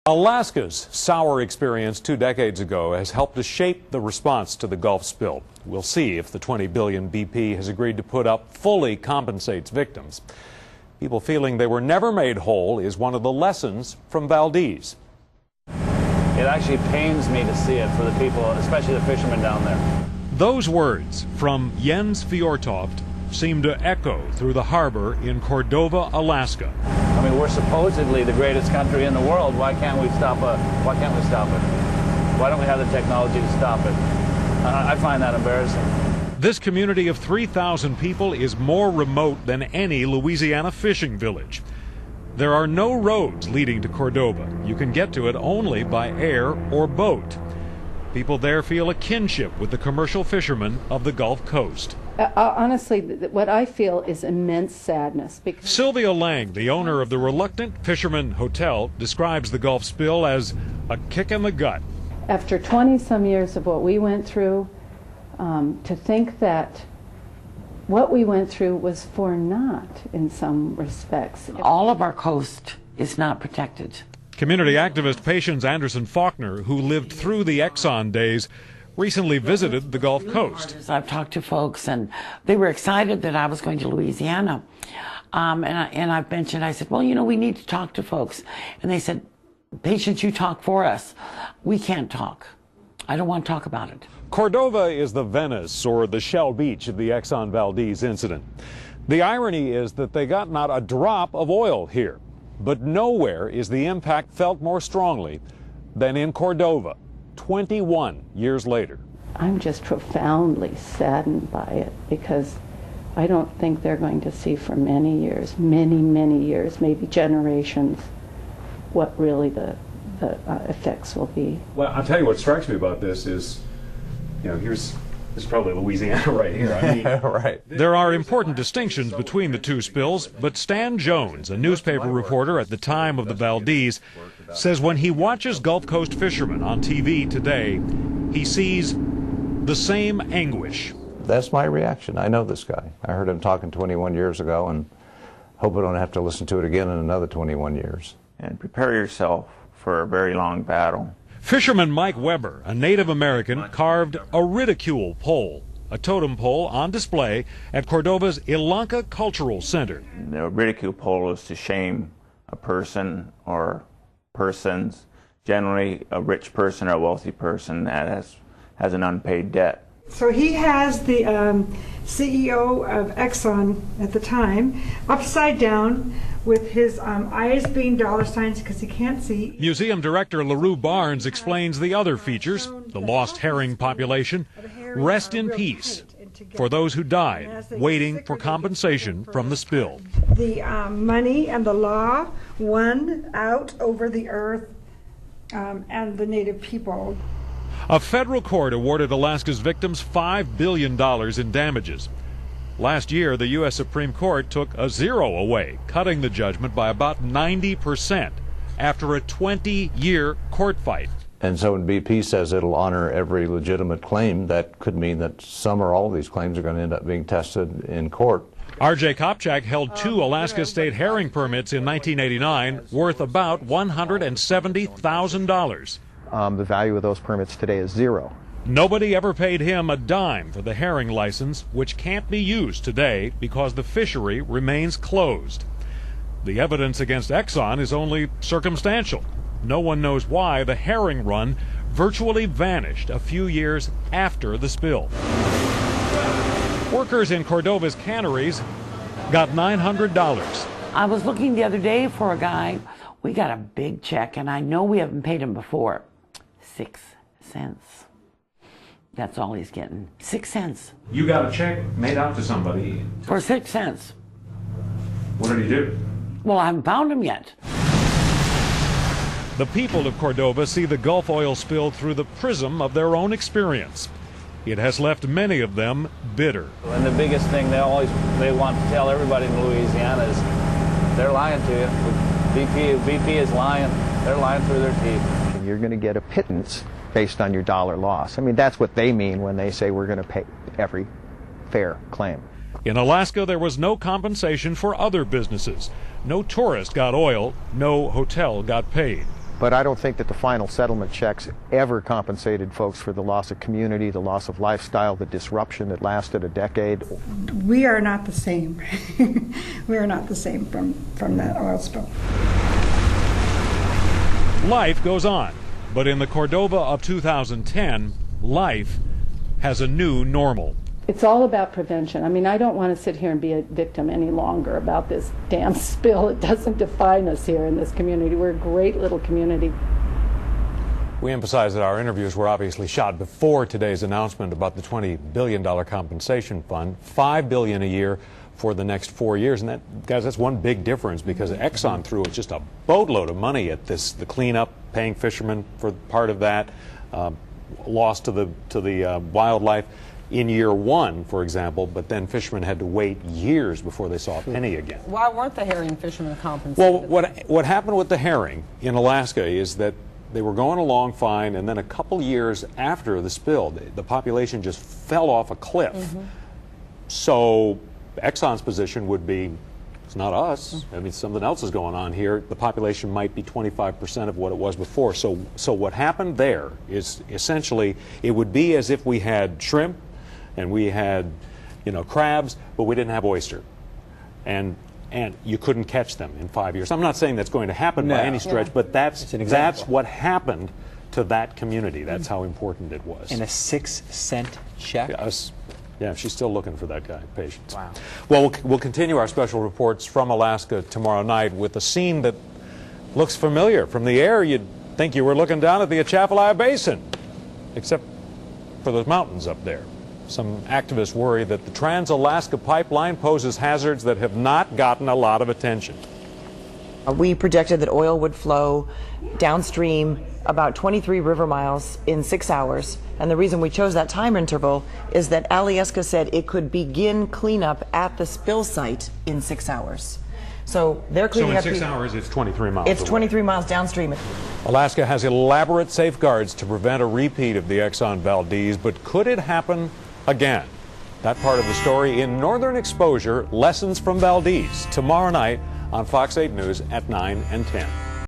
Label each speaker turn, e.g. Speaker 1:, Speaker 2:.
Speaker 1: Alaska's sour experience 2 decades ago has helped to shape the response to the Gulf spill. We'll see if the $20 billion BP has agreed to put up fully compensates victims. People feeling they were never made whole is one of the lessons from Valdez.
Speaker 2: It actually pains me to see it for the people, especially the fishermen down there.
Speaker 1: Those words from Jens Fjortoft seem to echo through the harbor in Cordova, Alaska.
Speaker 2: I mean, we're supposedly the greatest country in the world. Why can't we stop it? Why don't we have the technology to stop it? I find that embarrassing.
Speaker 1: This community of 3,000 people is more remote than any Louisiana fishing village. There are no roads leading to Cordova. You can get to it only by air or boat. People there feel a kinship with the commercial fishermen of the Gulf Coast.
Speaker 3: Honestly, what I feel is immense sadness. Because
Speaker 1: Sylvia Lange, the owner of the reluctant Fisherman Hotel, describes the Gulf spill as a kick in the gut.
Speaker 3: After 20-some years of what we went through, to think that what we went through was for naught in some respects.
Speaker 4: All of our coast is not protected.
Speaker 1: Community activist Patience Anderson Faulkner, who lived through the Exxon days, recently visited the Gulf Coast.
Speaker 4: I've talked to folks, and they were excited that I was going to Louisiana. And I've mentioned, I said, well, you know, we need to talk to folks. And they said, Patience, you talk for us. We can't talk. I don't want to talk about it.
Speaker 1: Cordova is the Venice or the Shell Beach of the Exxon Valdez incident. The irony is that they got not a drop of oil here. But nowhere is the impact felt more strongly than in Cordova, 21 years later.
Speaker 3: I'm just profoundly saddened by it because I don't think they're going to see for many years, many years, maybe generations, what really the effects will be.
Speaker 1: Well, I'll tell you what strikes me about this is, you know, this is probably Louisiana right here. I mean, right. There are important distinctions between the two spills, but Stan Jones, a newspaper reporter at the time of the Valdez, says when he watches Gulf Coast fishermen on TV today, he sees the same anguish.
Speaker 5: That's my reaction. I know this guy. I heard him talking 21 years ago and hope I don't have to listen to it again in another 21 years.
Speaker 6: And prepare yourself for a very long battle.
Speaker 1: Fisherman Mike Weber, a Native American, carved a ridicule pole, a totem pole on display at Cordova's Ilanka Cultural Center.
Speaker 6: The ridicule pole is to shame a person or persons, generally a rich person or a wealthy person that has an unpaid debt.
Speaker 7: So he has the CEO of Exxon at the time upside down with his eyes being dollar signs because he can't see.
Speaker 1: Museum director LaRue Barnes explains the other features. The lost herring population. Rest in peace for those who died, waiting for compensation from the spill.
Speaker 7: The money and the law won out over the earth and the native people.
Speaker 1: A federal court awarded Alaska's victims $5 billion in damages. Last year, the U.S. Supreme Court took a zero away, cutting the judgment by about 90% after a 20-year court fight.
Speaker 5: And so when BP says it'll honor every legitimate claim, that could mean that some or all of these claims are going to end up being tested in court.
Speaker 1: R.J. Kopchak held 2 Alaska state herring permits in 1989 worth about $170,000.
Speaker 8: The value of those permits today is zero.
Speaker 1: Nobody ever paid him a dime for the herring license, which can't be used today because the fishery remains closed. The evidence against Exxon is only circumstantial. No one knows why the herring run virtually vanished a few years after the spill. Workers in Cordova's canneries got $900.
Speaker 4: I was looking the other day for a guy. We got a big check, and I know we haven't paid him before. 6 cents. That's all he's getting. 6 cents.
Speaker 1: You got a check made out to somebody
Speaker 4: for 6 cents.
Speaker 1: What did he do?
Speaker 4: Well, I haven't found him yet.
Speaker 1: The people of Cordova see the Gulf oil spill through the prism of their own experience. It has left many of them bitter.
Speaker 2: And the biggest thing they want to tell everybody in Louisiana is they're lying to you. BP is lying. They're lying through their teeth.
Speaker 8: You're going to get a pittance based on your dollar loss. I mean, that's what they mean when they say we're going to pay every fair claim.
Speaker 1: In Alaska, there was no compensation for other businesses. No tourist got oil, no hotel got paid.
Speaker 8: But I don't think that the final settlement checks ever compensated folks for the loss of community, the loss of lifestyle, the disruption that lasted a decade.
Speaker 7: We are not the same. We are not the same from that oil spill.
Speaker 1: Life goes on, but in the Cordova of 2010, life has a new normal.
Speaker 3: It's all about prevention. I mean, I don't want to sit here and be a victim any longer about this damn spill. It doesn't define us here in this community. We're a great little community.
Speaker 1: We emphasize that our interviews were obviously shot before today's announcement about the $20 billion compensation fund, $5 billion a year for the next 4 years. And that, guys, that's one big difference, because Exxon threw just a boatload of money at this, the cleanup, paying Fisherman for part of that, loss to the wildlife in year one, for example, but then Fisherman had to wait years before they saw a penny again.
Speaker 9: Why weren't the herring fishermen compensated?
Speaker 1: Well, what happened with the herring in Alaska is that they were going along fine, and then a couple years after the spill, the population just fell off a cliff. Mm-hmm. So Exxon's position would be, it's not us. I mean, something else is going on here. The population might be 25% of what it was before. So what happened there is essentially, it would be as if we had shrimp and we had, crabs, but we didn't have oyster. And you couldn't catch them in 5 years. I'm not saying that's going to happen by any stretch, but that's what happened to that community. That's how important it was.
Speaker 10: And a 6-cent check?
Speaker 1: Yeah, she's still looking for that guy. Patience.
Speaker 10: Wow.
Speaker 1: Well, we'll continue our special reports from Alaska tomorrow night with a scene that looks familiar. From the air, you'd think you were looking down at the Atchafalaya Basin, except for those mountains up there. Some activists worry that the Trans-Alaska Pipeline poses hazards that have not gotten a lot of attention.
Speaker 11: We projected that oil would flow downstream about 23 river miles in 6 hours. And the reason we chose that time interval is that Alyeska said it could begin cleanup at the spill site in 6 hours. So they're cleaning up.
Speaker 1: So in 6 hours, it's 23 miles
Speaker 11: It's
Speaker 1: away.
Speaker 11: 23 miles downstream.
Speaker 1: Alaska has elaborate safeguards to prevent a repeat of the Exxon Valdez, but could it happen again? That part of the story in Northern Exposure, Lessons from Valdez, tomorrow night on Fox 8 News at 9 and 10.